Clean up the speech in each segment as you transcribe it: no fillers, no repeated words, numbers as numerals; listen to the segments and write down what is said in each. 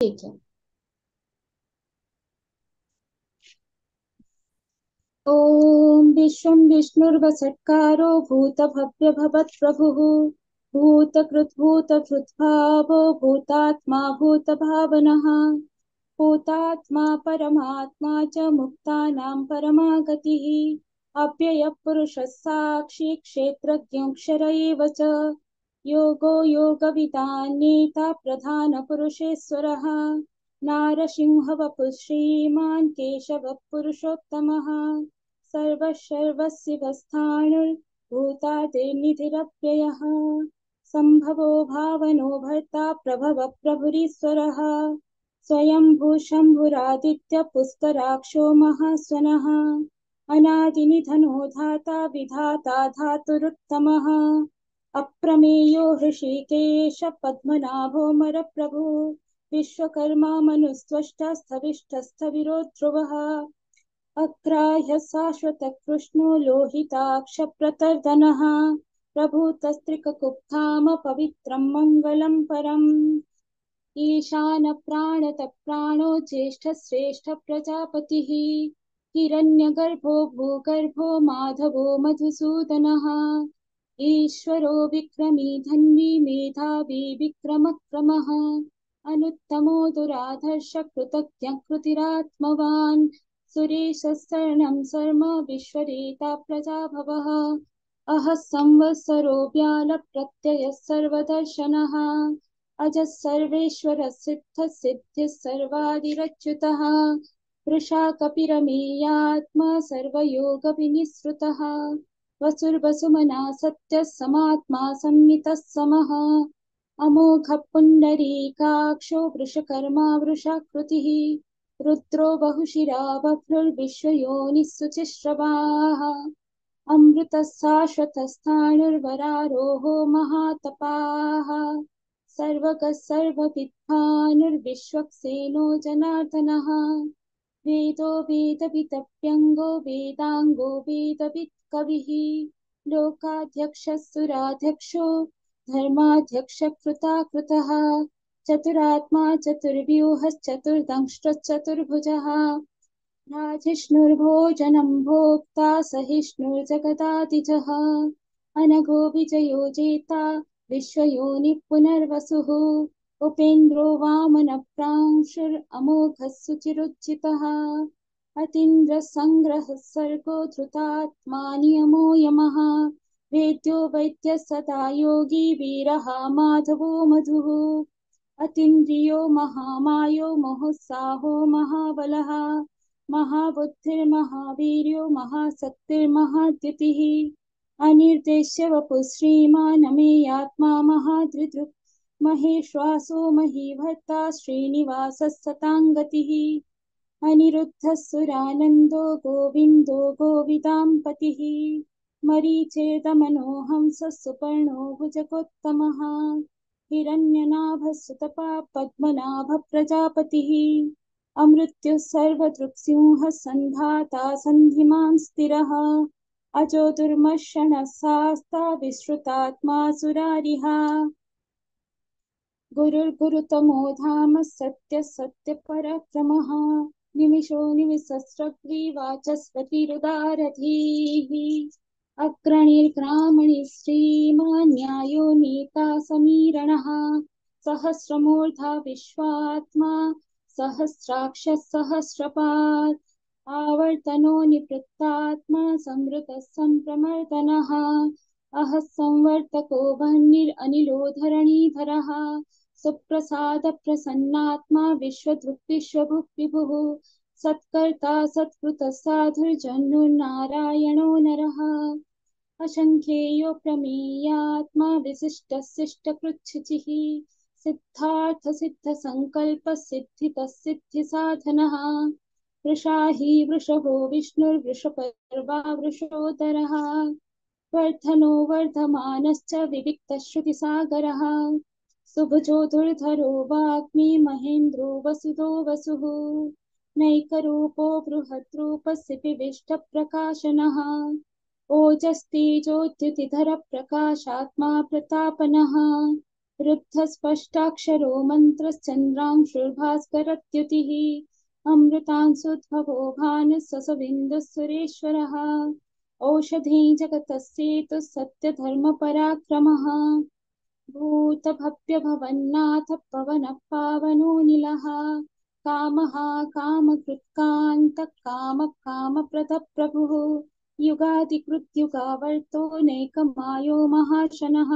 ठीक है। ओम विश्वं विष्णुर्वषट्कारो भूतभव्य भवत्प्रभुः भूतकृद्भूतभृद्भावो भूतात्मा भूतभावनः भूतात्मा परमात्मा च मुक्तानां परमा गतिः अव्ययः साक्षी क्षेत्रज्ञोऽक्षर एव च योगो योगविदान्येता प्रधानपुरुषेश्वरः नारसिंहवपुः श्रीमान् केशवः पुरुषोत्तमः सर्वशर्वशिवस्थाणुर्भूतादिर्निधिरव्ययः सम्भवो भावनो भर्ता प्रभवः प्रभुरीश्वरः स्वयंभू शम्भुरादित्य पुष्कराक्षो महास्वनः अनादिनिधनो धाता विधाता धातुरुत्तमः अप्रमेयो हृषीकेश पद्मनाभो मरप्रभु विश्वकर्मा मनुस्त्वष्टा स्थविष्ठस्थविरो ध्रुवः अग्राह्य शाश्वतः कृष्णो लोहिताक्षप्रतर्दनः प्रभूतस्त्रिककुप्धाम पवित्रं मङ्गलं परम् ईशान प्राणतः प्राणो ज्येष्ठश्रेष्ठ प्रजापतिः हिरण्यगर्भो भूगर्भो माधवो मधुसूदनः ईश्वरो विक्रमी धन्वी मेधावी विक्रमक्रमः अनुत्तमो दुराधर्ष कृतज्ञ कृतिरात्मवान् सुरेशः शरणं शर्म विश्वरेता प्रजाभवः अहः संवत्सरो व्याल प्रत्ययः सर्वदर्शनः अजः सर्वेश्वरः सिद्धः सिद्धिः सर्वादिरच्युतः वृषा कपिरमेयात्मा सर्वयोगविनिःसृतः वसुर्वसुमना सत्यः समात्मा संमितः समः अमोघः पुण्डरीकाक्षो वृषकर्मा वृषाकृतिः रुद्रो बहुशिरा बभ्रुर्विश्वयोनिः शुचिश्रवाः अमृतः शाश्वतस्थाणुर्वरारोहो महातपाः सर्वगः सर्वविद्वानुर्विश्वक्सेनो जनार्दनः वेदो वेदविदप्यङ्गो वेदाङ्गो वेदवित्कविः लोकाध्यक्षः सुराध्यक्षो धर्माध्यक्षकृताकृतः चतुरात्मा चतुर्व्यूहश्चतुर्दंष्ट्रश्चतुर्भुजः राजिष्णुर्भोजनं भोक्ता सहिष्णुर्जगदादिजः अनघो विजयो जेता विश्वयोनिः पुनर्वसुः उपेन्द्रो वामनप्रांशुरमोघः सुचिरुज्जितः अतीन्द्रः सङ्ग्रहः सर्गो धृतात्मा नियमो यमः वेद्यो वैद्यः सदा योगी वीरः माधवो मधुः अतीन्द्रियो महामायो महोत्साहो महाबलः महाबुद्धिर्महावीर्यो महाशक्तिर्महाद्युतिः अनिर्देश्य वपुः श्रीमान् अमेयात्मा महाधृतृक् महेश्वासो महीभर्ता श्रीनिवासः सताङ्गतिः अनिरुद्धः सुरानन्दो गोविन्दो गोविदाम्पतिः मरीचेदमनो हंसः सुपर्णो भुजगोत्तमः हिरण्यनाभः सुतपा पद्मनाभ प्रजापतिः अमृत्युः सर्वदृक्सिंहः सन्धाता सन्धिमान् स्थिरः अजो दुर्मर्षणः शास्ता विश्रुतात्मा सुरारिः गुरुर्गुरुतमो धाम सत्य सत्य पराक्रमः निमिषो निमिषस्रग्रीवाचस्पतिरुदारधीः अग्रणीर्ग्रामणि श्रीमान् न्यायो नीता समीरणः सहस्रमूर्धा विश्वात्मा सहस्राक्षः सहस्रपात् आवर्तनो निवृत्तात्मा संवृतः सम्प्रमर्दनः अहः संवर्तको वह्निरनिलो धरणीधरः सुप्रसाद प्रसन्नात्मा विश्वदृक् विश्वभुक् विभुः सत्कर्ता सत्कृतः साधुर्जन्युर्नारायणो नरः असंख्येयो प्रमेयात्मा विशिष्टः शिष्टकृच्छिचिः सिद्धार्थ सिद्ध संकल्प सिद्धितः सिद्धिसाधनः वृषाही वृषभो विष्णुर्वृषपर्वा वृषोदरः वर्धनो वर्धमानश्च विविक्तश्रुतिसागरः सुभुजो दुर्धरो वाग्मी महेन्द्रो वसुदो वसुः नैकरूपो बृहद्रूपस्य पिविष्टप्रकाशनः ओजस्तेजोद्युतिधर प्रकाशात्मा प्रतापनः रुद्धस्पष्टाक्षरो मन्त्रश्चन्द्रांशुर्भास्करद्युतिः अमृतांशुद्भवो भानुः सविन्दुः सुरेश्वरः औषधी जगतस्येतु सत्यधर्मपराक्रमः भूतभव्यभवन्नाथ पवनः पावनो निलः कामः कामकृत्कान्तः कामः कामप्रदः प्रभुः युगादिकृत्युगावर्तो नैकमायो महाशनः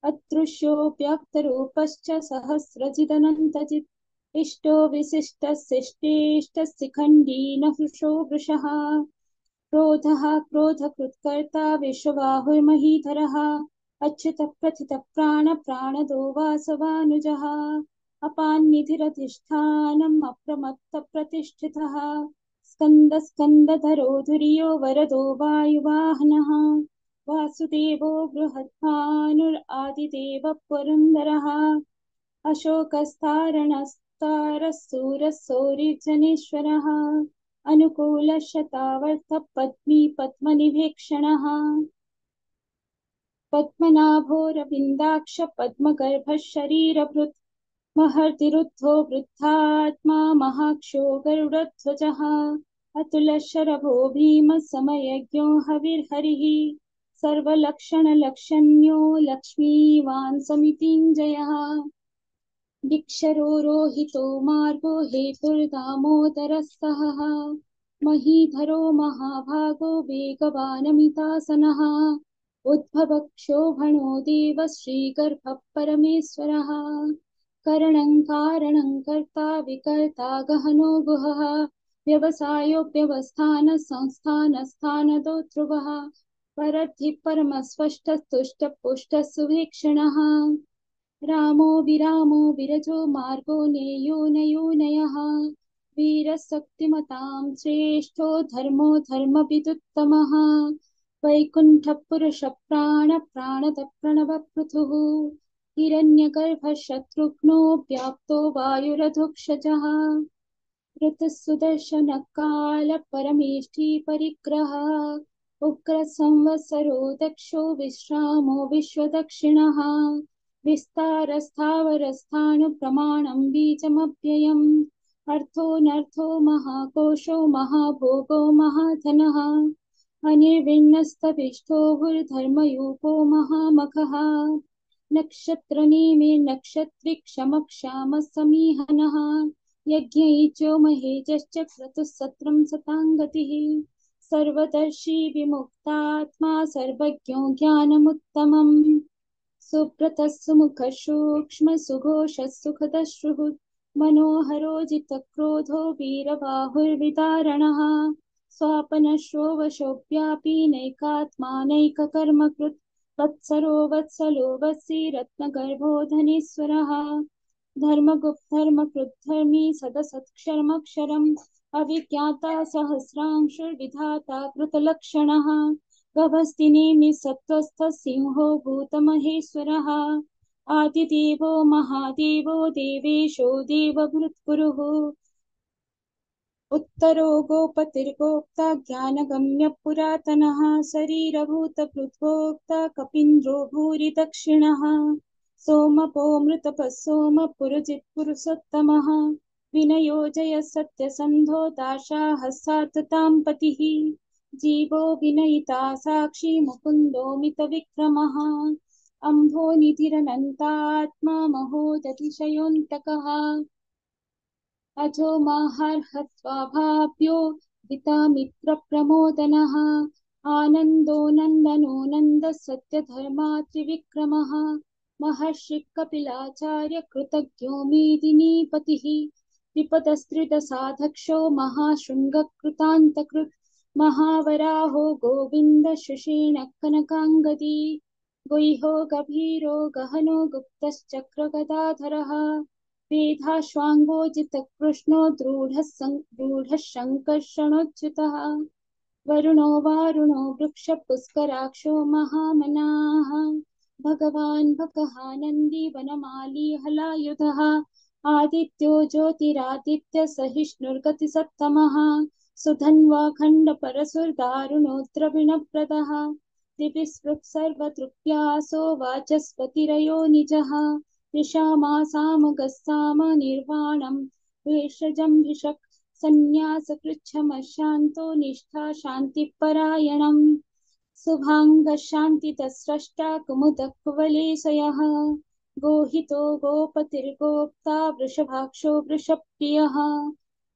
अदृश्योऽप्यक्तरूपश्च सहस्रजिदनन्तजित् इष्टो विशिष्टस्यष्टेष्टशिखण्डी न हृषो वृषः क्रोधः क्रोधकृत्कर्ता विश्वबाहुर्महीधरः अच्युतः प्रथितः प्राणदो वासवानुजः अपान्निधिरधिष्ठानम् अप्रमत्तप्रतिष्ठितः स्कन्दधरो धुर्यो वरदो वायुवाहनः वासुदेवो बृहद्भानुरादिदेवः पुरन्दरः अशोकस्तारणस्तारः शूरः सौरिर्जनेश्वरः अनुकूलशतावर्तः पद्मी पद्मनिभेक्षणः पद्मनाभोरविन्दाक्ष पद्मगर्भः शरीरभृत् महर्तिरुद्धो वृद्धात्मा महाक्षो गरुडध्वजः अतुलशरभो भीमसमयज्ञो हविर्हरिः सर्वलक्षणलक्षण्यो लक्ष्मीवान् समितिञ्जयः दिक्षरो रोहितो मार्गो हेतुर्दामोदरः सहः महीधरो महाभागो वेगवानमितासनः उद्भवक्षोभणो देवः श्रीगर्भः परमेश्वरः करणं कारणं कर्ता विकर्ता गहनो गुहः व्यवसायोऽव्यवस्थानसंस्थानस्थानदो ध्रुवः परद्धिः परमस्पष्टस्तुष्टपुष्टः सुवीक्षणः रामो विरामो विरजो मार्गो नेयो नयः वीरशक्तिमतां श्रेष्ठो धर्मो धर्मविदुत्तमः वैकुण्ठपुरुषप्राणदः प्रणवपृथुः हिरण्यगर्भः शत्रुघ्नो व्याप्तो वायुरधोक्षजः ऋतुः सुदर्शनकालः परमेष्ठी परिग्रहः उग्रसंवत्सरो दक्षो विश्रामो विश्वदक्षिणः विस्तारस्थावरस्थाणुप्रमाणं बीजमव्ययम् अर्थोऽनर्थो महाकोशो महाभोगो महाधनः अनिर्विण्णस्तविष्ठो भूर्धर्मयूपो महामखः नक्षत्रनेमे नक्षत्रिक्षमक्षामः समीहनः यज्ञैचो महेजश्च क्रतुः सत्रं सताङ्गतिः सर्वदर्शी विमुक्तात्मा सर्वज्ञो ज्ञानमुत्तमम् सुब्रतः सुमुखः सूक्ष्मः सुघोषः सुखदः श्रुः मनोहरो जितक्रोधो वीरबाहुर्विदारणः स्वापनश्रो वशोऽव्यापी नैकात्मानैककर्मकृत् वत्सरो वत्सलो वत्सी रत्नगर्भो धनेश्वरः धर्मगुप्तधर्मकृद्धर्मी सदसत्क्षरमक्षरम् अविज्ञाता सहस्रांशुर्विधाता कृतलक्षणः गभस्तिनेमि सत्त्वस्थः सिंहो भूतमहेश्वरः आदिदेवो महादेवो देवेशो देवभृत्कुरुः उत्तरो गोपतिर्गोप्ता ज्ञानगम्य पुरातनः शरीरभूतभृद्भोक्ता कपीन्द्रो भूरि दक्षिणः सोमपो मृतपः सोमपुरुजित्पुरुषोत्तमः विनयो जय सत्यसन्धो दाशाहस्तां पतिः जीवो विनयिता साक्षी मुकुन्दो मितविक्रमः अम्भो निधिरनन्तात्मा महोदतिशयोऽन्तकः अजो माहर्हत्वाभाव्यो हितामित्रप्रमोदनः आनन्दो नन्दनो नन्दः सत्यधर्मा त्रिविक्रमः महर्षिः कपिलाचार्य कृतज्ञो मेदिनीपतिः त्रिपदस्त्रिदसाधक्षो महाशृङ्गकृतान्तकृत् महावराहो गोविन्द शुषेणः कनकाङ्गदी गुह्यो गभीरो गहनो गुप्तश्चक्रगदाधरः वेधाश्वाङ्गोजितकृष्णो रूढः शङ्कर्षणोच्युतः वरुणो वारुणो वृक्षपुष्कराक्षो महामनाः भगवान् भगः नन्दी वनमाली हलायुधः आदित्यो ज्योतिरादित्य सहिष्णुर्गतिसत्तमः सुधन्वा खण्डपरशुर्दारुणो द्रविणप्रदः दिविस्पृक् सर्वतृप्यासो वाचस्पतिरयो निजः ऋषामासामगस्साम निर्वाणं भेषजं भिषक् सन्न्यासकृच्छमशान्तो निष्ठा शान्तिपरायणम् शुभाङ्गशान्तितस्रष्टा कुमुदकुवलेशयः गोहितो गोपतिर्गोप्ता वृषभाक्षो वृषप्रियः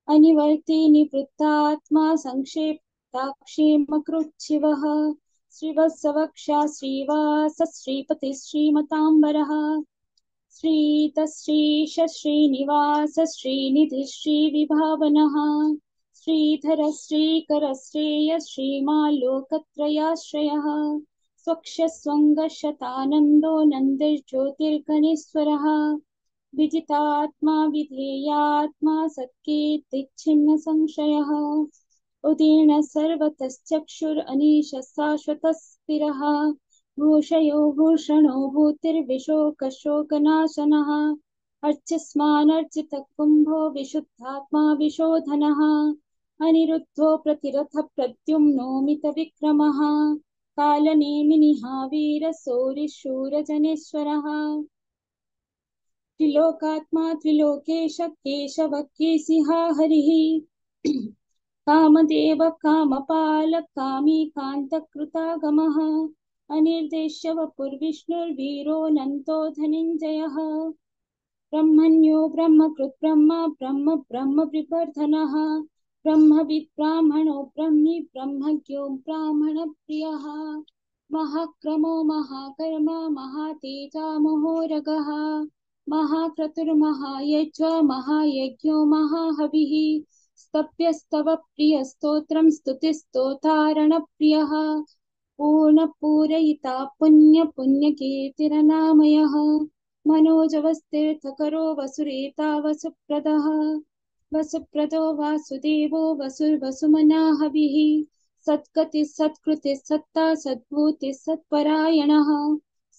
अनिवर्ति निवृत्तात्मा संक्षेप्ताक्षेमकृच्छिवः श्रीवत्सवक्षा श्रीवास श्रीपति श्रीमताम्बरः श्रीतश्रीश श्रीनिवास श्रीनिधि श्रीविभावनः श्रीधर श्रीकर श्रेय श्रीमाल्लोकत्रयाश्रयः स्वक्षस्वङ्गशतानन्दो नन्दिर्ज्योतिर्गणेश्वरः विजितात्मा विधेयात्मा सत्कीर्तिच्छिन्न संशयः उदीर्ण सर्वतश्चक्षुरनीश शाश्वतः स्थिरः भूषयो भूषणो भूतिर्विशोकशोकनाशनः अर्चिस्मानर्चितः कुम्भो विशुद्धात्मा विशोधनः अनिरुद्धो प्रतिरथ प्रद्युम्नो मितविक्रमः कालनेमिनिहावीरसौरिशूरजनेश्वरः त्रिलोकात्मा त्रिलोकेश केशव केशिहा हरिः कामदेव कामपाल कामी कान्तकृतागमः अनिर्देश्य वपुर्विष्णुर्वीरोऽनन्तो धनञ्जयः ब्रह्मण्यो ब्रह्मकृत् ब्रह्म ब्रह्म ब्रह्म विवर्धनः ब्रह्मविद् ब्राह्मणो ब्रह्मी ब्रह्मज्ञो ब्राह्मणप्रियः महाक्रमो महाकर्म महातेजा महोरगः महाक्रतुर्महायज्वा महायज्ञो महाहविः स्तप्यस्तव प्रियस्तोत्रं स्तुतिस्तोतारणप्रियः पूर्णपूरयिता पुण्यपुण्यकीर्तिरनामयः मनोजवस्तीर्थकरो वसुरेता वसुप्रदः वसुप्रदो वासुदेवो वसुर्वसुमना हविः सत्कति सत्कृति सत्ता सद्भूति सत्परायणः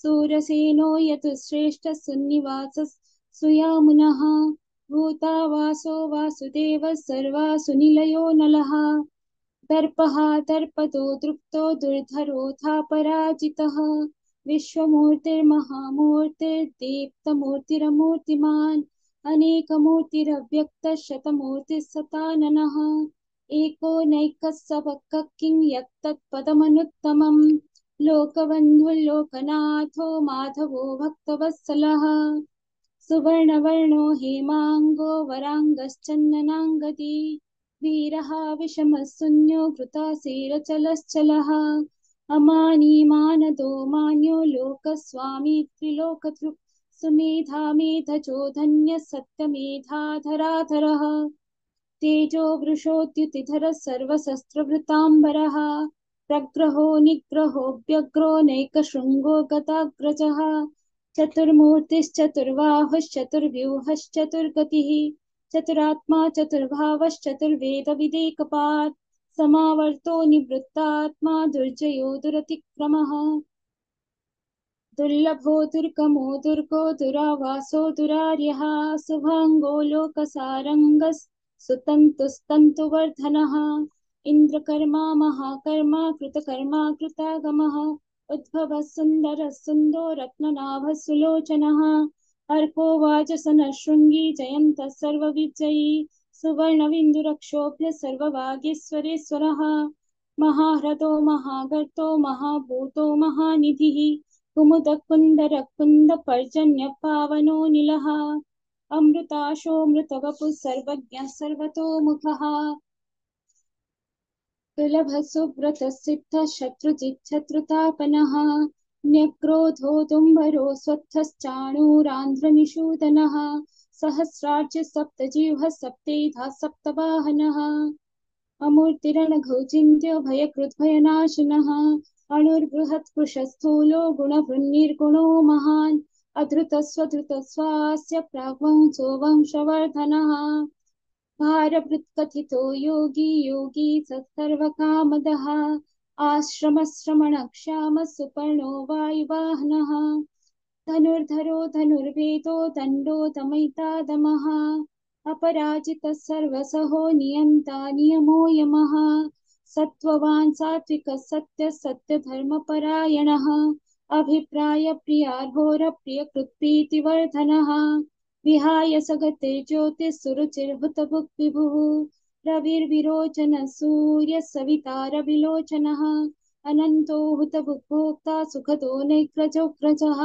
सूरसेनो यतुश्रेष्ठ सुनिवास सुयामुनः भूतावासो वासुदेवः सर्वासुनिलयो नलः दर्पः दर्पदो दृप्तो दुर्धरोऽथापराजितः विश्वमूर्तिर्महामूर्तिर्दीप्तमूर्तिरमूर्तिमान् अनेकमूर्तिरव्यक्तः शतमूर्तिः एको नैकः सबक्कः किं यत्तत्पदमनुत्तमम् लोकबन्धुर्लोकनाथो माधवो भक्तवत्सलः सुवर्णवर्णो हेमाङ्गो वराङ्गश्चन्दनाङ्गदी वीरः विषमः शून्यो घृतासेरचलश्चलः अमानी मानदो मान्यो लोकस्वामी त्रिलोकधृक् सुमेधा मेधजो धन्यः सत्यमेधाधराधरः तेजो वृषोद्युतिधरः सर्वशस्त्रभृताम्बरः प्रग्रहो निग्रहो व्यग्रो नैकशृङ्गो गदाग्रजः चतुर्मूर्तिश्चतुर्बाहुश्चतुर्व्यूहश्चतुर्गतिः चतुरात्मा चतुर्भावश्चतुर्वेदविदेकपात् समावर्तो निवृत्तात्मा दुर्जयो दुरतिक्रमः दुर्लभो दुर्गमो दुर्गो दुरावासो दुरार्यः शुभाङ्गो लोकसारङ्गः सुतन्तुस्तन्तुवर्धनः इन्द्रकर्मा महाकर्मा कृतकर्मा कृतागमः उद्भवः सुन्दरः सुन्दो रत्ननाभः सुलोचनः अर्को वाचसनः शृङ्गी जयन्तः सर्वविजयी सुवर्णबिन्दुरक्षोभ्य सर्ववागीश्वरेश्वरः महाह्रदो महागर्तो महाभूतो महानिधिः कुमुदकुन्दरकुन्दपर्जन्यपावनो नीलः अमृताशोऽमृतवपुः सर्वज्ञः सर्वतोमुखः सुलभः सुव्रतः सिद्धः शत्रुजिच्छत्रुतापनः न्यक्रोधो दुम्बरो स्वत्थश्चाणूरान्ध्रनिषूदनः सहस्रार्च सप्तजिह्वः सप्तेधा सप्तवाहनः अमूर्तिरणघौचिन्त्यो भयकृद्भयनाशनः अणुर्बृहत्कृशस्थूलो गुणभृन्निर्गुणो महान् अधृतस्वधृतस्वास्य प्राग्वंसो वंशवर्धनः भारभृत्कथितो योगी योगी सत्सर्वकामदः आश्रमश्रमणक्षामः सुपर्णो वायुवाहनः धनुर्धरो धनुर्वेदो दण्डो दमयिता दमः अपराजितः सर्वसहो नियन्ता नियमो यमः सत्त्ववान् सात्विकः सत्य सत्यधर्मपरायणः अभिप्राय प्रियार्होरप्रियकृत्प्रीतिवर्धनः विहाय सगते ज्योतिः विभुः रविर्विरोचन सूर्य सवितारविलोचनः अनन्तो हुतभुग्भोक्ता सुखदो नैक्रजोग्रजः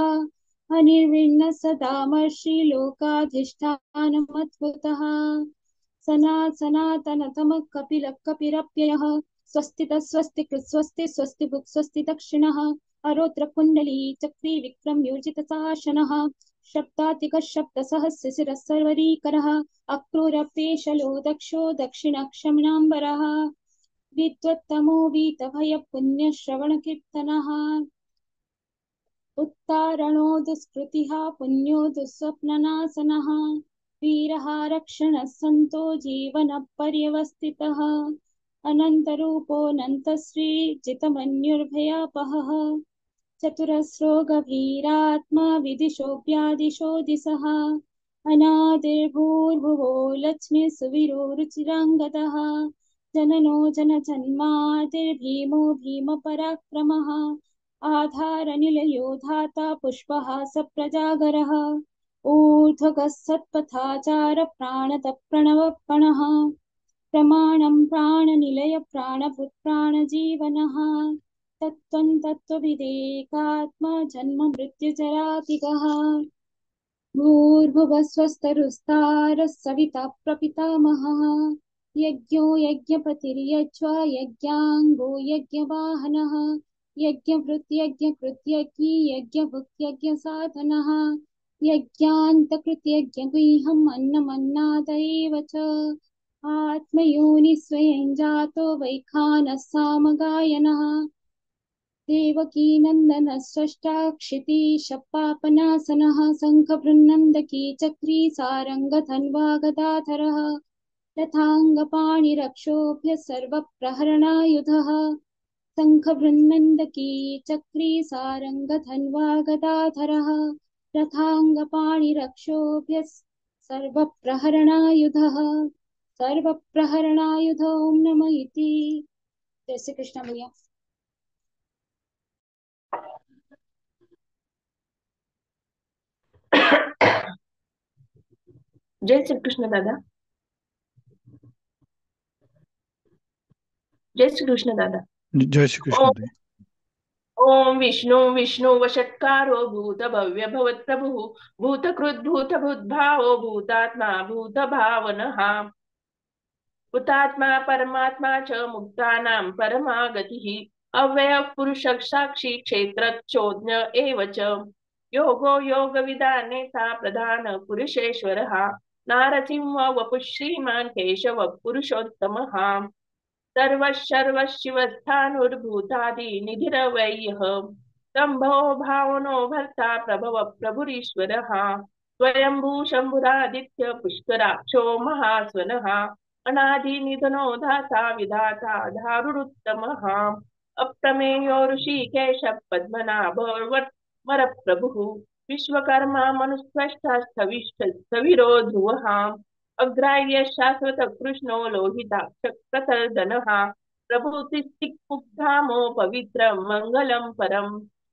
अनिर्विण्ण सदामर्षि लोकाधिष्ठानमद्भुतः सनातनतमः कपिलः कपिरप्ययः स्वस्तितः स्वस्तिकृत् स्वस्ति स्वस्ति भुक् स्वस्ति दक्षिणः अरोत्र कुण्डली चक्री विक्रम योजित शासनः शब्दातिकः शब्दसहस्रशिरः सर्वरीकरः अक्रूरपेशलो दक्षो दक्षिणक्षम्णाम्बरः विद्वत्तमो वीतभयः पुण्यश्रवणकीर्तनः उत्तारणो दुष्कृतिः पुण्यो दुःस्वप्ननाशनः वीरः रक्षणः सन्तो जीवनपर्यवस्थितः अनन्तरूपोऽनन्तश्रीजितमन्युर्भयापहः चतुरस्रो गभीरात्मा विदिशोऽव्यादिशो दिशः अनादिर्भूर्भुवो लक्ष्मी सुवीरो रुचिराङ्गदः जननो जनजन्मादिर्भीमो भीमपराक्रमः आधारनिलयो धाता पुष्पहास प्रजागरः ऊर्ध्वगः सत्पथाचार प्राणतः प्रणवपणः प्रमाणं प्राणनिलय प्राणभृत् प्राणजीवनः तत्त्वं तत्त्वविदेकात्मा जन्म मृत्युजरातिगः भूर्भुवः स्वस्तरुस्तारः सविता प्रपितामहः यज्ञो यज्ञपतिर्यज्वा यज्ञाङ्गो यज्ञवाहनः यज्ञभृत् यज्ञकृत् यज्ञी यज्ञभुक् यज्ञसाधनः यज्ञान्तकृत् यज्ञगृहम् अन्नमन्नाद एव च आत्मयोनि स्वयं जातो वैखानः सामगायनः देवकी नन्दनः स्रष्टा क्षितीशपापनासनः शङ्खभृन्नन्दकी चक्री सारङ्गधन्वा गदाधरः रथाङ्गपाणिरक्षोभ्य सर्वप्रहरणायुधः शङ्खभृन्नन्दकी चक्री सारङ्गधन्वा गदाधरः रथाङ्गपाणिरक्षोभ्य सर्वप्रहरणायुधः सर्वप्रहरणायुध ओम नमः इति। जय श्री कृष्ण भैया। जय श्री कृष्ण दादा। जय श्री कृष्ण दादा। जय श्री कृष्ण। ओम विष्णु विष्णु वषट्कारो भूत भव्य भवत् प्रभु भूतकृत भूतभूद्भावो भूतात्मा भूत भावनः हुतात्मा परमात्मा च मुक्तानां परमा गतिः अव्ययः पुरुषः साक्षी क्षेत्रज्ञ एव च योगो योगविदानेता प्रधान पुरुषेश्वरः नारसिंह वपुः श्रीमान् केशव पुरुषोत्तमः सर्वशिवस्थानुर्भूतादिनिधिरवैयः शम्भो भावनो भर्ता प्रभव प्रभुरीश्वरः स्वयंभू शम्भुरादित्य पुष्कराक्षो महास्वनः अनादिनिधनो धाता विधाता धारुरुत्तमः अप्रमेयो ऋषिकेश पद्मनाभवरप्रभुः विश्वकर्मा मनुस्रष्टा स्थविरो ध्रुवः अग्राह्य शाश्वत कृष्णो लोहिताक्षप्रतर्दनः प्रभुतिस्तिक्मुग्धामो पवित्र मंगलम परम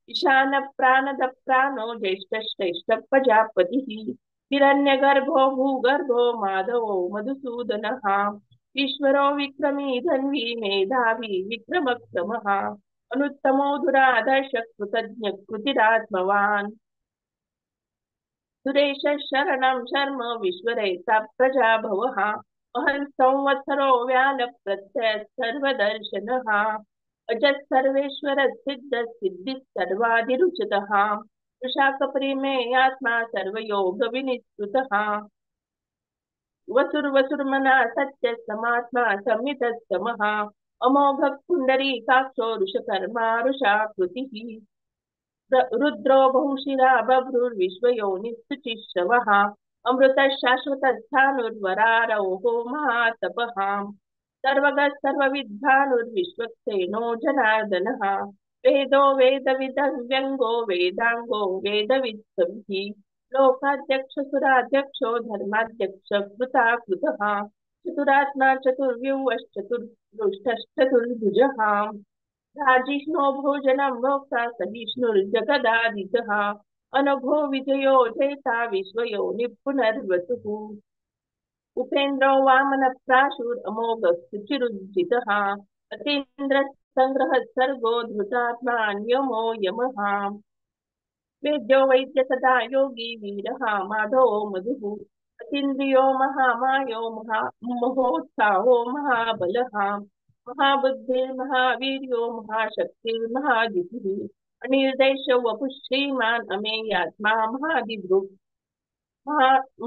ईशान प्राणद प्राणो ज्येष्ठ प्रजापतिः हिरण्यगर्भो भूगर्भो माधवो मधुसूदनः ईश्वरो विक्रमी धन्वी मेधावी विक्रमक्रमः अनुत्तमो दुरादर्श कृतज्ञ कृतिरात्मवान् सुरेश शरणं शर्म विश्वरेता प्रजा भवः अहं संवत्सरो व्याल प्रत्यय सर्वदर्शनः अजत् सर्वेश्वर सिद्ध सिद्धि सर्वाधिरुचितः वृषाकपरिमेयात्मा सर्वयोग विनिश्रुतः वसुर्वसुर्मना सत्य समात्मा संमितस्तमः अमोघ पुण्डरीकाक्षो ऋषकर्मा ऋषाकृतिः रुद्रो बहुशिरा बभ्रुर्विश्वयोनिस्तुचिश्रवः अमृतः शाश्वतस्थाणुर्वरारोहो महातपः सर्वगः सर्वविद्वानुर्विश्वक्सेनो जनार्दनः वेदो वेदविदः व्यङ्गो वेदाङ्गो वेदवित्सविः लोकाध्यक्ष सुराध्यक्षो धर्माध्यक्ष कृताकृतः चतुरात्मा चतुर्व्यूहश्चतुर्दुष्टश्चतुर्भुजः राजिष्णो भोजनं भोक्ता सहिष्णुर्जगदादितः अनघो विजयो जैता विश्वयोनिः पुनर्वसुः उपेन्द्रो वामनप्राशुरमोघः सुचिरुज्जितः अतीन्द्रः संग्रहः सर्गो धृतात्मा नियमो यमः वेद्यो वैद्य सदा योगी वीरः माधवो मधुः अतीन्द्रियो महामायो महोत्साहो महाबलः महाबुद्धिर्महावीर्यो महाशक्तिर्महाजितिः अनिर्देश्यो वपुः श्रीमान् अमेयात्मा महादिभृक्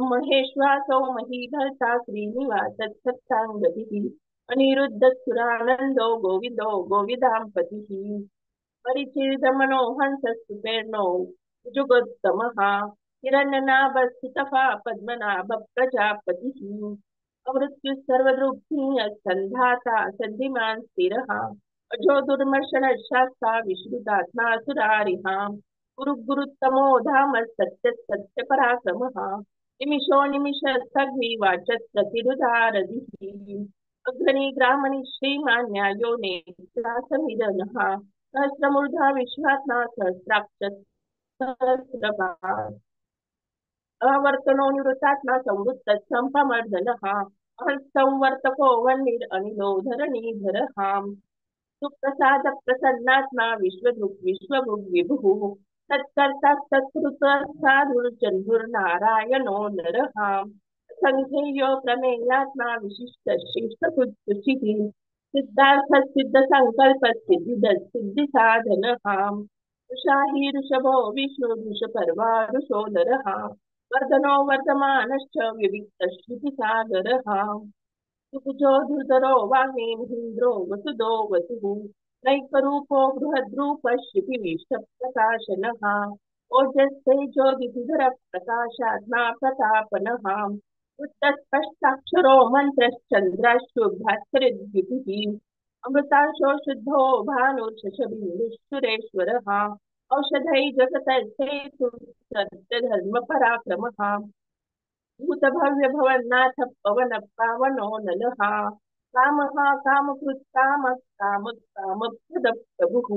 महेश्वासो महीधर्ता श्रीनिवासः सत्साङ्गतिः अनिरुद्धसुरानन्दो गोविन्दो गोविदाम्पतिः परिचिर्दमनो हंसस्तुपेर्णो जुगोत्तमः हिरण्यनाभस्तुतफा पद्मनाभ प्रजापतिः अमृत्युः सर्वदृक् सन्धाता सन्धिमान् स्थिरः अजो दुर्मर्शनशास्ता विश्रुतात्मा सुरारिः गुरुतमो धाम सत्य सत्य पराक्रमः निमिषो निमिष सग्रीवाचः प्रतिरुदारधिः अग्रणी ग्रामणि श्रीमान् न्यायो नेत्रा समिदनः सहस्रमूर्धा विश्वात्मा सहस्राक्ष सहस्रपात् अवर्तनो निवृत्तात्मा संवृत्तः सम्पमर्दनः अहंसंवर्तको वह्निर् अनिलो धरणीधरः सुप्रसाद प्रसन्नात्मा विश्वभुक् विश्वभुग् विभुः तत्कर्ता तत्कृतसाधुर्जन्धुर्नारायणो नरः संख्येयो प्रमेयात्मा विशिष्ट श्रेष्ठकुच्चिः सिद्धार्थ सिद्ध संकल्प सिद्धि साधनः ऋषाहि ऋषभो विष्णु ऋषपर्वा ऋषोदरः वर्धनो वर्धमानश्च विविक्त श्रुतिसागरः सुकुजो धुर्धरो वाग्मी महीन्द्रो वसुदो वसुः नैकरूपो बृहद्रूपः शिपिविष्टप्रकाशनः ओजस्तेजोदिधर प्रकाशात्मा प्रतापनः बुद्धस्पष्टाक्षरो मन्त्रश्चन्द्राशुभास्करिद्युतिः अमृतांशो शुद्धो भानुर्शशबिन्दुः औषधै जगतस्थेतु सत्यधर्मपराक्रमः भूतभव्य भवन्नाथ पवन पावनो नलः कामः कामकृत् कामः कामप्रद प्रभुः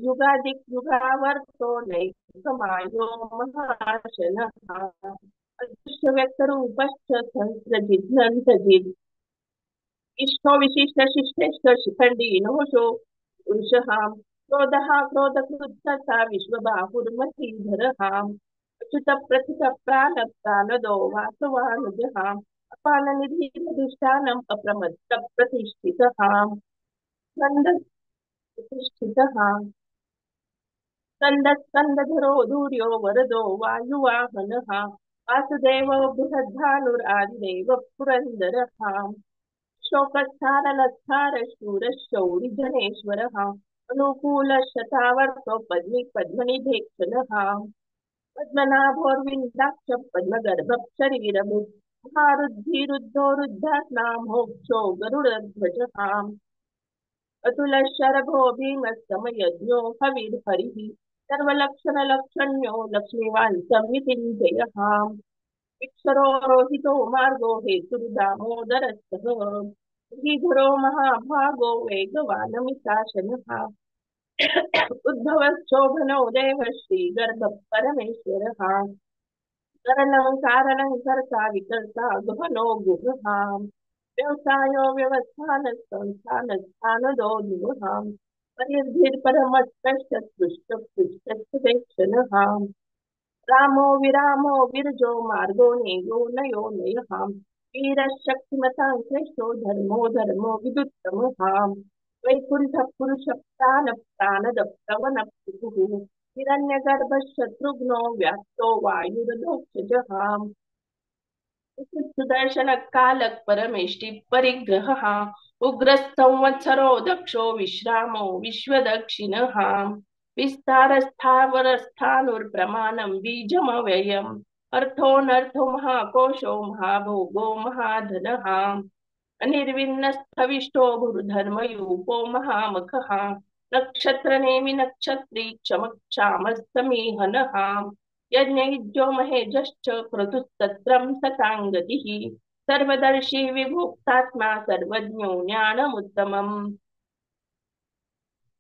युगादिक्युगावर्तो नैकमायो महाशनः अदृश्य व्यक्तरूपश्च सहस्रजिद्नन्तजित् इष्टो विशिष्ट शिष्टेश्च शिखण्डी नहुषो पुरुषः क्रोधः क्रोधकृत्तसा विश्वबाहुर्महीधरः अच्युत प्रथित प्राण प्राणदो वासवानुजः अपान निधिष्ठानम् अप्रमत्त प्रतिष्ठितः स्कन्द प्रतिष्ठितः स्कन्दधरो धूर्यो वरदो वायुवाहनः वासुदेवो बृहद्भानुरादिदेव पुरन्दरः शोकस्थानलस्थार शूरः शौरिजनेश्वरः अनुकूलशतावर्तो पद्मनिभेक्षणः पद्मनाभोर्विन्दाक्ष पद्मगर्भ शरीरभुक् महारुद्धिरुद्धो रुद्धात्मा मोक्षो गरुडध्वजः अतुलशरभो भीमस्तमयज्ञो हविर्हरिः सर्वलक्षणलक्षण्यो लक्ष्मीवान् संवितिञ्जयः विक्षरो रोहितो मार्गो हेतुर्दामोदरस्तः श्रीधरो महाभागो वेगवानमिताशनः उद्भवशोभनो देव श्रीगर्भ परमेश्वरः करणं कारणं कर्ता विकर्ता गहनो गुहः व्यवसायो व्यवस्थान संस्थान स्थानदो निवः परिर्भिर्परमस्पष्टपृष्ठपृष्ठक्षणः रामो विरामो विरजो मार्गो नेयो नयो नयः वीरशक्तिमतां श्रेष्ठो धर्मो विदुत्तमः वैकुण्ठ पुरुष प्राण प्राणद प्रवन प्रभुः हिरण्यगर्भ शत्रुघ्नो व्याप्तो वायुर्दोक्षजः सुदर्शन कालक परमेष्टि परिग्रहः उग्रसंवत्सरो दक्षो विश्रामो विश्वदक्षिणः विस्तारस्थावरस्थानुर्प्रमाणं बीजमव्ययम् अर्थोऽनर्थो महाकोशो महाभोगो महाधनः अनिर्विन्नस्थविष्टो भूर्धर्मयूपो महामखः नक्षत्रनेमि नक्षत्री क्षमक्षामस्तमीहनः यज्ञयुज्यो महेजश्च क्रतुस्तत्रं सताङ्गतिः सर्वदर्शी विभुक्तात्मा सर्वज्ञो ज्ञानमुत्तमम्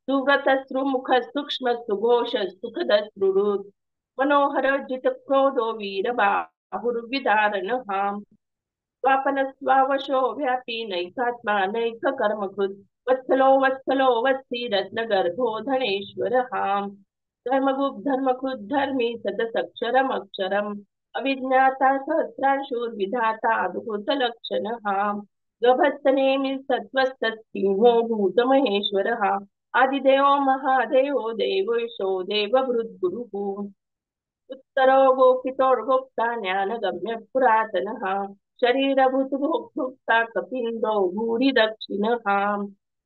सुव्रतश्रुमुख सूक्ष्म सुघोष सुखदश्रुरुत् मनोहर जित क्रोधो वीरबाहुर्विदारणः स्वापनस्वावशो व्यापी नैकात्मा नैककर्मकृत् वत्सलो वत्सलो वत्सी रत्नगर्भो धनेश्वरः धर्मकृत् धर्मी सदसक्षरमक्षरम् अविज्ञाता सहस्रांशुर्विधाता अद्भुतलक्षणः गभस्तनेमि सत्त्वस्तसिंहो भूतमहेश्वरः आदिदेवो महादेवो देवेशो देवभृद्गुरुः उत्तरो गोपितोर्गोप्ता ज्ञानगम्य पुरातनः शरीरभूतभोक्ता कपिन्दो भूरि दक्षिणः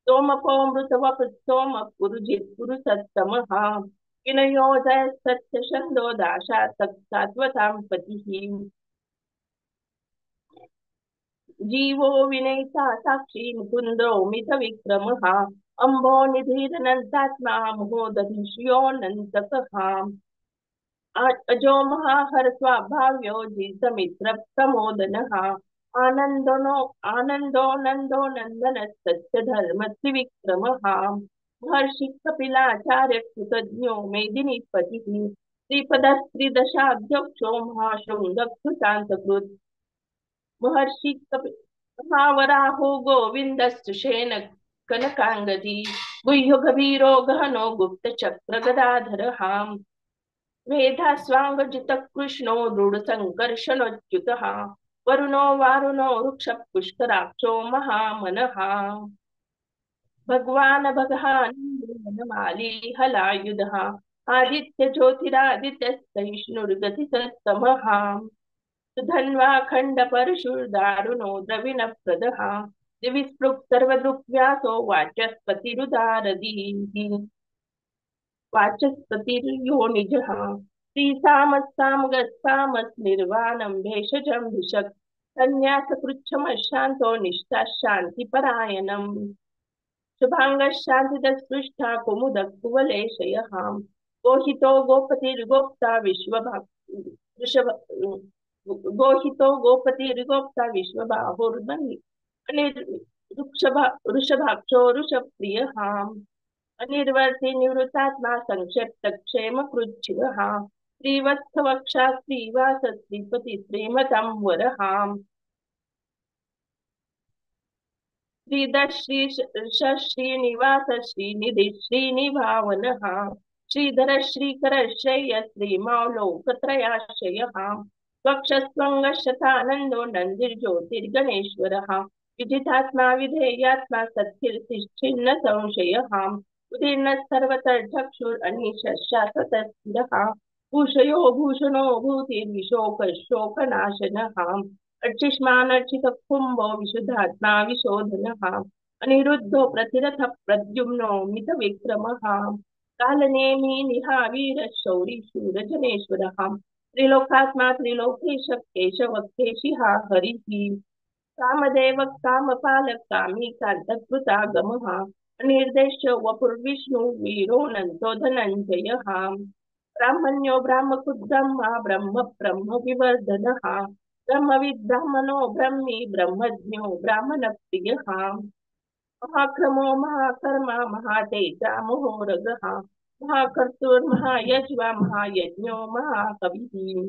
सोमपो मृतवप सोम पुरुजित् पुरुषत्तमः विनयोदय सत्यशन्दो दाशा सात्वतां पतिः जीवो विनयिता साक्षी मुकुन्दो मितविक्रमः अम्बो निधिरनन्तात्मा मुहोदधिष्योऽनन्तकः अजो महाहर स्वाभाव्यो जितमित्र प्रमोदनः आनन्दो नन्दो नन्दन सत्य धर्म त्रिविक्रमः महर्षि कपिलाचार्य कृतज्ञो मेदिनीपतिः श्रीपदस्त्रिदशाध्यक्षो महाशृङ्गकृतान्तकृत् महर्षि महावराहो गोविन्दस्तुषेण कनकाङ्गदी गुह्यो गभीरो गहनो गुप्तचक्र गदाधरः वेधास्वाङ्गजित कृष्णो दृढसङ्कर्षणोच्युतः वरुणो वारुणो वृक्ष पुष्कराक्षो महामनः भगवान् भगवान् हलायुधः आदित्य ज्योतिरादित्यस्तैष्णुर्गतिसत्तमः सुधन्वा खण्ड परशुर्दारुणो द्रविणप्रदः दिविस्पृक् सर्वदृक्व्यासो वाचस्पतिरुदारदीः वाचस्पतिर्योनिजः श्रीसामस्सामगस्सामस्निर्वाणं भेषजं भिषक् संन्यासकृच्छमशान्तो निष्ठा शान्तिपरायणम् शुभाङ्गशान्तिदस्पृष्टा कुमुदकुवलेशयः गोहितो गोपतिर्गोप्ता गोहितो गोपतिर्गोप्ता विश्वबाहुर्मणि वृषभाक्षो वृषप्रियः अनिर्वर्ति निवृत्तात्मा संक्षिप्त क्षेम कृच्छिवः श्रीवत्सवक्षा श्रीवास श्रीपति श्रीमतं वरः श्रीनिवास श्रीनिधि श्रीनिभावनः श्रीधर श्रीकर शय्य श्रीमौलोकत्रयाश्रयः स्वक्षस्त्वङ्गशतानन्दो नन्दिर्ज्योतिर्गणेश्वरः विजितात्मा विधेयात्मा सत्थिर्तिष्ठिन्न संशयः उदीर्ण सर्वतर्चक्षुरनीशशाश्वतस्थिरः भूषयो भूषणो भूतिर्विशोकशोकनाशनः अर्चिष्मानर्चित कुम्भो विशुद्धात्मा विशोधनः अनिरुद्धो प्रतिरथ प्रद्युम्नो मितविक्रमः कालनेमि निहावीर शौरी शूरजनेश्वरः त्रिलोकात्मा त्रिलोकेश केशव केशिहा हरिः कामदेव कामपालक कामी कान्तकृतागमः अनिर्देश्य वपुर्विष्णु वीरोऽनन्तो धनञ्जयः ब्राह्मण्यो ब्राह्मकुद्ब्रह्मा ब्रह्म ब्रह्म विवर्धनः ब्रह्मविद् ब्राह्मणो ब्रह्मी ब्रह्मज्ञो ब्राह्मणप्रियः महाक्रमो महाकर्मा महातेजा महोरगः महाकर्तुर्महायज्वा महायज्ञो महाकविः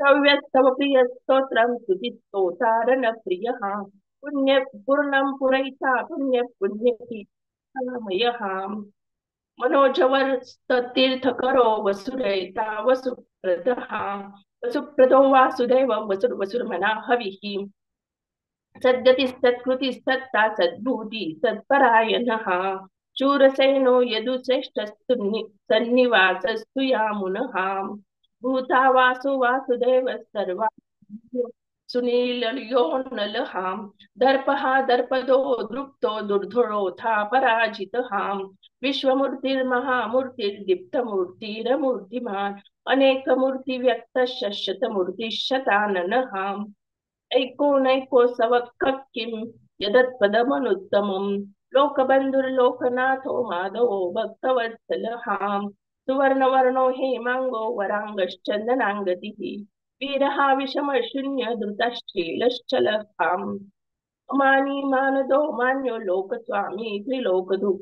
तव्यस्तव प्रिय स्तोत्रं स्तुतिस्तोतारण प्रियः पुण्य पूर्णं पुरैता पुण्य पुण्यमयः मनोजवर तीर्थकरो वसुरैता वसुप्रदः वसुप्रदो वासुदेव वसुर्मना हविः सद्गति सत्कृति सत्ता सद्भूति सत्परायणः शूरसेनो यदुश्रेष्ठस्तु सन्निवासस्तु यामुनः भूता वासु वासुदेव सर्वा सुनीलयो नलः दर्पः दर्पदो दृप्तो दुर्धुरोथा पराजितः विश्वमूर्तिर्महामूर्तिर्दीप्तमूर्तिरमूर्तिमान् अनेकमूर्ति व्यक्तशतमूर्तिशताननः ऐको सवक्किं यदत्पदमनुत्तमं लोकबन्धुर्लोकनाथो माधवो भक्तवत्सलः सुवर्णवर्णो हेमांगो वरांगश्चंदनांगतिः वीरः विषमशून्य धृतश्चेलश्चलहाम् अमानी मानदो मान्यो लोकस्वामी त्रिलोकधु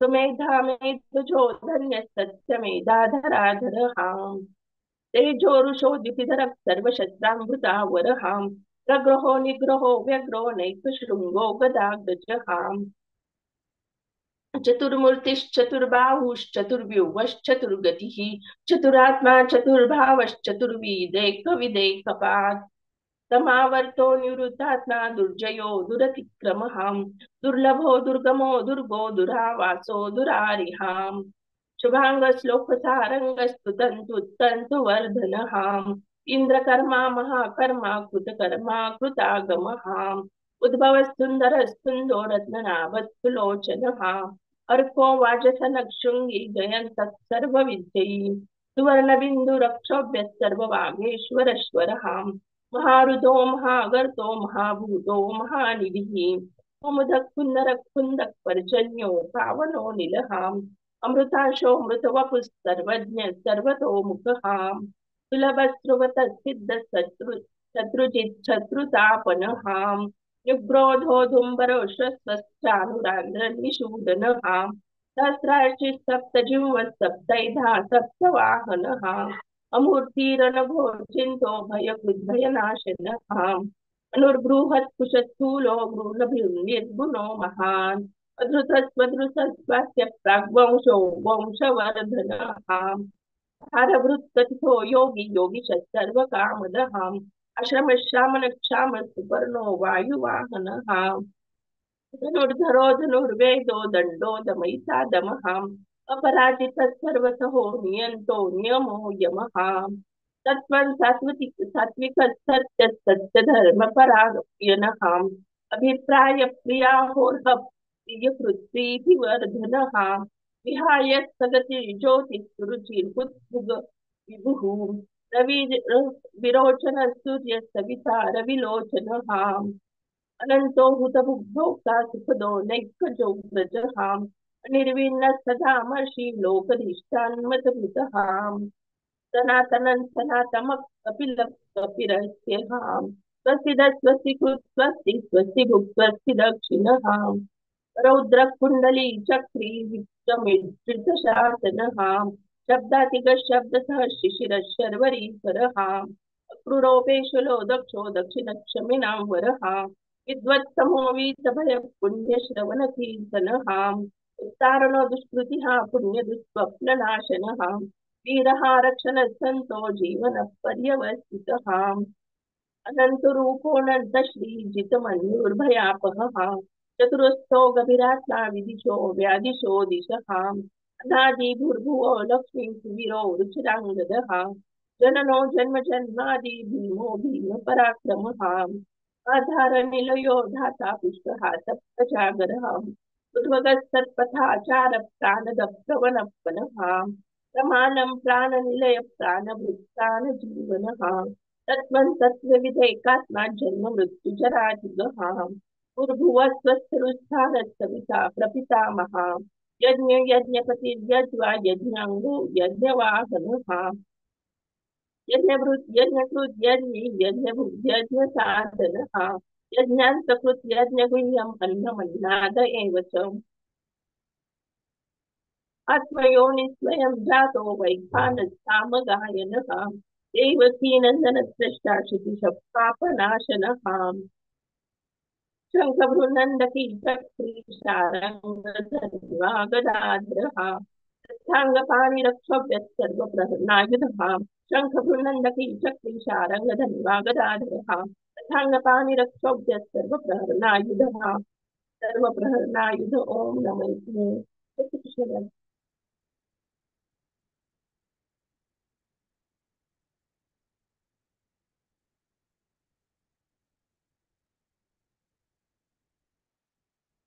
सुमेधा मेधुजो धन्य सत्यमेधाधराधरहाम् तेजोरुषो द्युतिधरः सर्वशस्त्रामृतावरहाम् प्रग्रहो निग्रहो व्यग्रो नैकशृङ्गो गदाग्रजहाम् चतुर्मूर्तिश्चतुर्बाहुश्चतुर्व्यूहश्चतुर्गतिः चतुरात्मा चतुर्भावश्चतुर्विदेकविदेकपात् समावर्तो निवृत्तात्मा दुर्जयो दुरतिक्रमहाम् दुर्लभो दुर्गमो दुर्गो दुरावासो दुरारिहाम् शुभाङ्गश्लोकसारङ्गस्तुतन्तु वर्धनहाम् इन्द्रकर्मा महाकर्मा कृतकर्मा कृतागमहाम् उद्भव सुंदर सुंदो रत्ननाभस्तु लोचनहा अर्को वाजसनक्षुंगी जयंत सर्व विद्यई सुवर्ण बिंदु रक्षोभ्य सर्व वागेश्वरश्वरहा महारुदो महागर्तो महाभूतो महानिधि कुमुदक कुंदरक कुंदक पर्जन्यो पावनो निलहाम अमृताशो मृतवपु सर्वज्ञ सर्वतो मुखहाम सुलभ स्रुवत सिद्ध शत्रुजित शत्रुतापनहाम युग्रोधोधुम्बरो श्वस्वश्चानुरान्द्रनिषूदनः सहस्रार्चि सप्तजिह्व सप्तैधा सप्तवाहनः अमूर्तिरनघोचिन्तो भयकृद्भयनाशनः अनुर्बृहत्कुशस्थूलो गृह्णभिर्निर्गुणो महान् अधृतस्वधृतस्वास्य प्राग्वंशो वंशवर्धनः हारभृत्कथितो योगी योगिश सर्वकामदः आश्रम श्यामन क्षाम सुपर्णो वायुवाहनः धनुर्धरो धनुर्वेदो दंडो दमयिता दमः अपराजित सर्वसहो नियंतो नियमो यमः तत्त्वं सात्विक सत्य सत्य धर्म परायणः अभिप्राय प्रियाहोर्ह प्रियकृत्प्रीतिवर्धनः विहाय सगति ज्योतिरुचिर्बुद्भुग विभुः रवि विरोचन सूर्य सविता रविलोचनः अनंतो हुतभुक्भोक्ता सुखदो नैकजो व्रजः निर्विण्ण सदा मर्षि लोकधिष्ठान्मतभृतः सनातनं सनातमः कपिलकपिरस्यः स्वस्ति स्वस्ति कृत् स्वस्ति स्वस्ति भुक् स्वस्ति दक्षिणः रौद्रकुण्डली चक्री विक्रमितशासनः शब्दातिगत शब्दतः शिशिर शर्वरीकरः क्रूरोपेशलो दक्षो दक्षिणक्षमिनां वरः विद्वत्समो वीतभय पुण्यश्रवणकीर्तनः उत्तारणो दुष्कृतिः पुण्यदुष्स्वप्ननाशनः वीरः रक्षणसन्तो जीवनपर्यवसितः अनन्तरूपोऽनन्तश्रीजितमन्युर्भयापहः चतुरस्थो गभीरात्मा विदिशो व्यादिशो दिशः अनादि भूर्भुवो लक्ष्मी सुवीरो रुचिराङ्गदः जननो जन्म जन्मादि भीमो भीम पराक्रमः आधार निलयो धाता पुष्पः सप्तजागरः उद्वगत्सत्पथाचार प्राणद प्रवनप्पनः प्रमाणं प्राणनिलय प्राणभृत् प्राणजीवनः तत्त्वं तत्त्वविदेकात्मा जन्म मृत्युजरादिगः भूर्भुवः स्वस्तिरुत्थानः सविता प्रपितामहः यज्ञ यज्ञपतिर्यज्वा यज्ञाङ्गो यज्ञवाहनः यज्ञभृत् यज्ञकृत् यज्ञी यज्ञभुग् यज्ञसाधनः यज्ञान्तकृत् यज्ञगुह्यम् अन्नमन्नाद एव च आत्मयोनि स्वयं जातो वैखानस्सामगायनः देवकीनन्दनस्रष्टा शुचिशः पापनाशनः शङ्खभृन्नन्दकी चक्रीशारङ्गधन्वा गदाधरः तथाङ्गपाणिरक्षोभ्यः सर्वप्रहरणायुधः शङ्खभृन्नन्दकी चक्रीशारङ्गधन्वा गदाधरः तथाङ्गपाणिरक्षोभ्यः सर्वप्रहरणायुधः सर्वप्रहरणायुध ओम नमः